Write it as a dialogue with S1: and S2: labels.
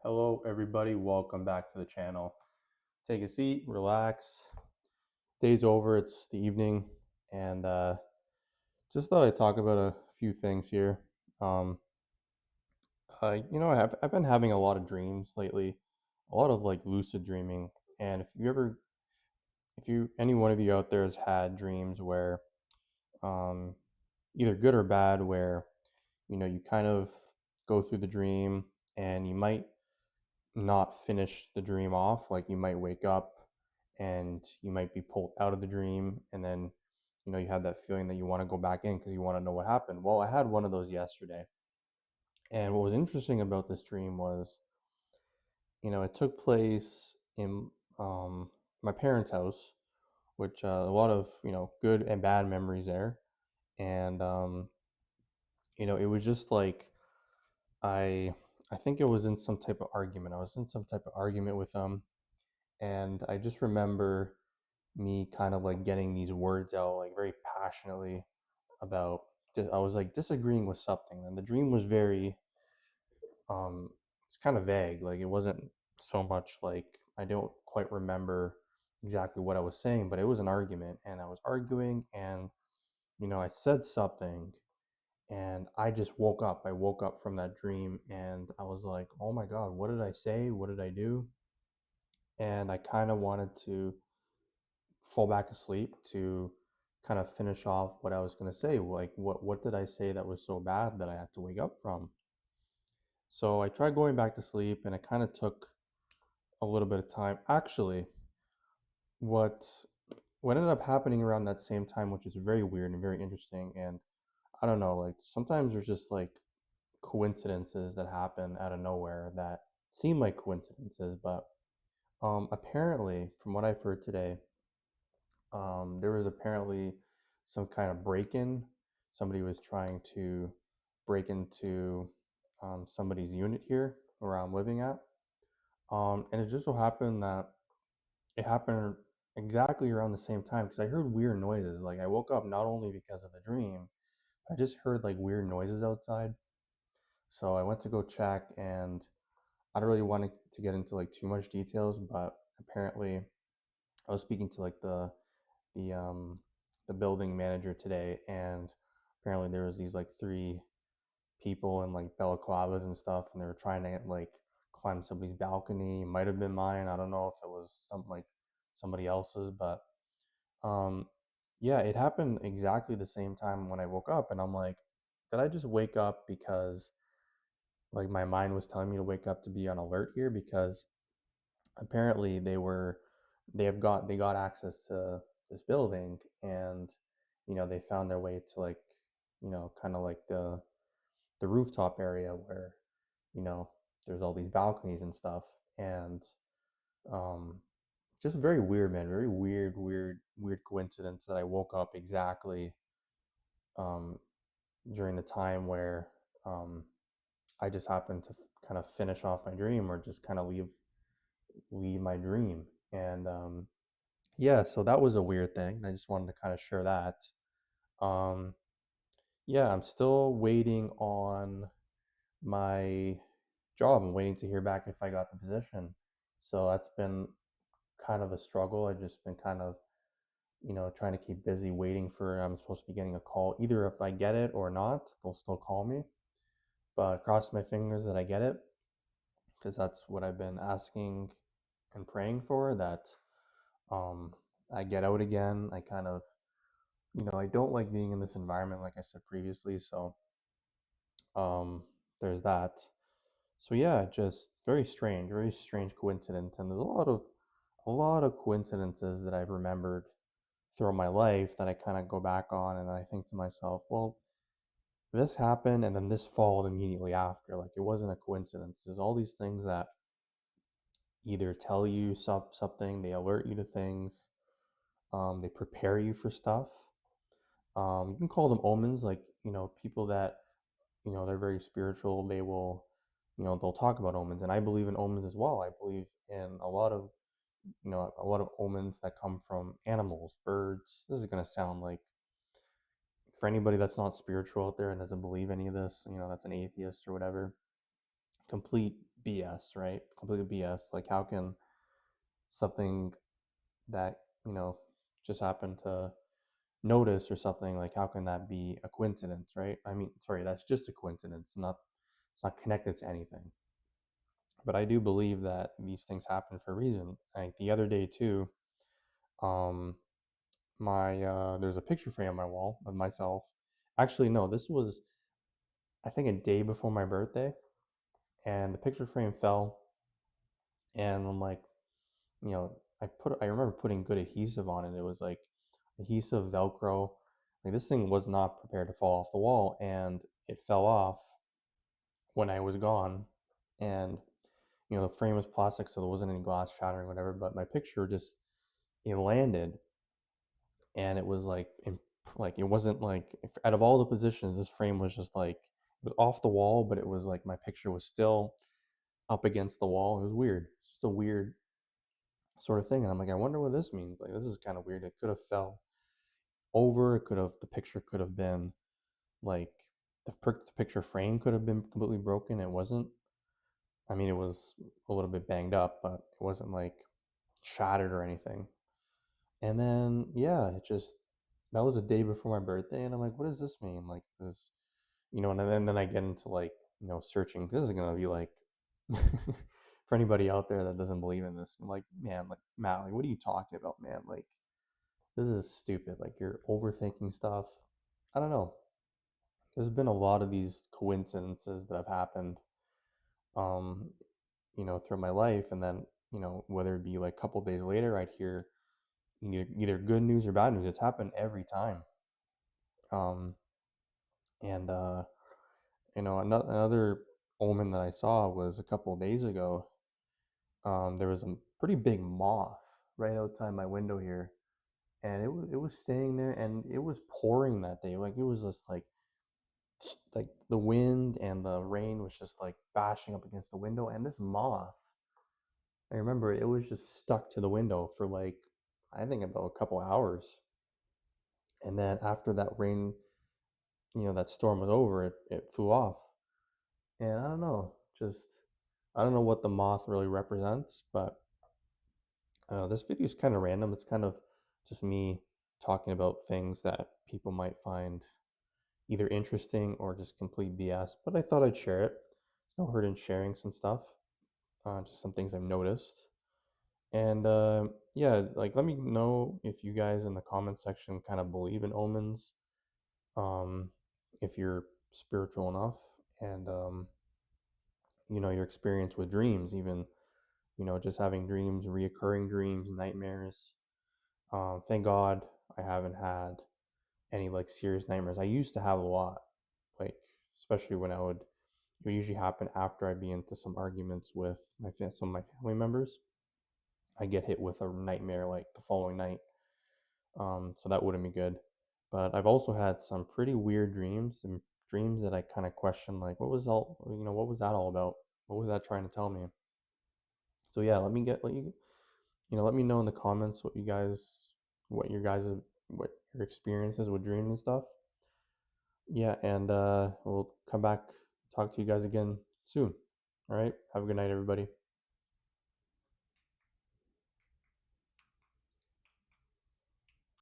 S1: Hello, everybody. Welcome back to the channel. Take a seat, relax. Day's over, it's the evening, and just thought I'd talk about a few things here. Um, I've been having a lot of dreams lately, a lot of like lucid dreaming. And if any one of you out there has had dreams where, um, either good or bad, where you kind of go through the dream and you might not finish the dream off. Like you might wake up and you might be pulled out of the dream, and then you have that feeling that you want to go back in because you want to know what happened. Well, I had one of those yesterday, and what was interesting about this dream was, it took place in my parents' house, which a lot of good and bad memories there, and it was just like I I think it was in some type of argument. I was in some type of argument with them, and I just remember me kind of like getting these words out like very passionately about I was like disagreeing with something, and the dream was very um it's kind of vague. Like it wasn't so much like I don't quite remember exactly what I was saying, but it was an argument and I was arguing, and I said something, and I just woke up. I woke up from that dream and I was like, "Oh my God, what did I say? What did I do?" And I kind of wanted to fall back asleep to kind of finish off what I was going to say. Like, what did I say that was so bad that I had to wake up from? So I tried going back to sleep, and it kind of took a little bit of time. Actually, what what ended up happening around that same time, which is very weird and very interesting, and I don't know, like sometimes there's just like coincidences that happen out of nowhere that seem like coincidences, but apparently, from what I've heard today, there was apparently some kind of break-in. Somebody was trying to break into somebody's unit here where I'm living at, and it just so happened that it happened exactly around the same time because I heard weird noises. Like I woke up not only because of the dream, I just heard like weird noises outside. So I went to go check, and I don't really want to get into like too much details, but apparently I was speaking to like the um the building manager today, and apparently there was these like three people in like balaclavas and stuff, and they were trying to like climb somebody's balcony. It might have been mine. I don't know if it was somebody else's, but um yeah, it happened exactly the same time when I woke up, and I'm like, did I just wake up because like my mind was telling me to wake up to be on alert here? Because apparently they got access to this building, and they found their way to like kind of like the rooftop area where you know there's all these balconies and stuff, and um just very weird, man, very weird coincidence that I woke up exactly um during the time where um I just happened to kind of finish off my dream, or just kind of leave my dream. And yeah, so that was a weird thing. I just wanted to kind of share that. Um, yeah, I'm still waiting on my job. I'm waiting to hear back if I got the position. So that's been kind of a struggle. I've just been kind of, trying to keep busy waiting for I'm supposed to be getting a call. Either if I get it or not, they'll still call me. But cross my fingers that I get it, because that's what I've been asking and praying for, that um, I get out again. I kind of, I don't like being in this environment, like I said previously. So um, there's that. So yeah, just very strange coincidence. And there's a lot of coincidences that I've remembered throughout my life that I kind of go back on, and I think to myself, well, this happened and then this followed immediately after. Like it wasn't a coincidence. There's all these things that either tell you something, they alert you to things, they prepare you for stuff. You can call them omens, like, people that, they're very spiritual, they will, they'll talk about omens. And I believe in omens as well. I believe in a lot of omens that come from animals, birds. This is going to sound like, for anybody that's not spiritual out there and doesn't believe any of this, that's an atheist or whatever, complete BS, right? Completely BS. Like, how can something that, you know, just happened to notice or something, like, how can that be a coincidence, right? I mean, sorry, that's just a coincidence, not, it's not connected to anything. But I do believe that these things happen for a reason. Like the other day too, um, my there's a picture frame on my wall of myself. Actually, no, this was I think a day before my birthday, and the picture frame fell, and I'm like, I remember putting good adhesive on it. It was like adhesive Velcro. Like this thing was not prepared to fall off the wall, and it fell off when I was gone, and the frame was plastic, so there wasn't any glass shattering, whatever. But my picture just it landed, and it was like it wasn't like out of all the positions, this frame was just like it was off the wall, but it was like my picture was still up against the wall. It was weird. It's just a weird sort of thing, and I'm like, I wonder what this means. Like this is kind of weird. It could have fell over. It could have the picture could have been like the picture frame could have been completely broken. It wasn't. I mean, it was a little bit banged up, but it wasn't like shattered or anything. And then yeah, it just that was a day before my birthday, and I'm like, what does this mean? Like this, and then I get into like searching. This is gonna be like for anybody out there that doesn't believe in this, I'm like, man, like Matt, like what are you talking about, man? Like this is stupid. Like you're overthinking stuff. I don't know. There's been a lot of these coincidences that have happened, um, through my life, and then whether it be like a couple days later, I'd hear either good news or bad news. It's happened every time. Um, and another omen that I saw was a couple of days ago. There was a pretty big moth right outside my window here, and it was staying there, and it was pouring that day. Like it was just like the wind and the rain was just like bashing up against the window, and this moth, I remember it was just stuck to the window for like I think about a couple hours. And then after that rain, that storm was over, it flew off. And I don't know, just I don't know what the moth really represents, but I don't know, this video is kind of random. It's kind of just me talking about things that people might find either interesting or just complete BS. But I thought I'd share it. There's no hurt in sharing some stuff, just some things I've noticed. And yeah, like let me know if you guys in the comment section kind of believe in omens, um, if you're spiritual enough, and your experience with dreams, even just having dreams, reoccurring dreams, nightmares. Thank God I haven't had any like serious nightmares. I used to have a lot, like especially when it would usually happen after I'd be into some arguments with some of my family members. I get hit with a nightmare like the following night, so that wouldn't be good. But I've also had some pretty weird dreams, and dreams that I kind of question, like what was that all about? What was that trying to tell me? So yeah, let me know in the comments what your guys, what your experiences with dreams and stuff. Yeah, and we'll come back, talk to you guys again soon. All right, have a good night, everybody.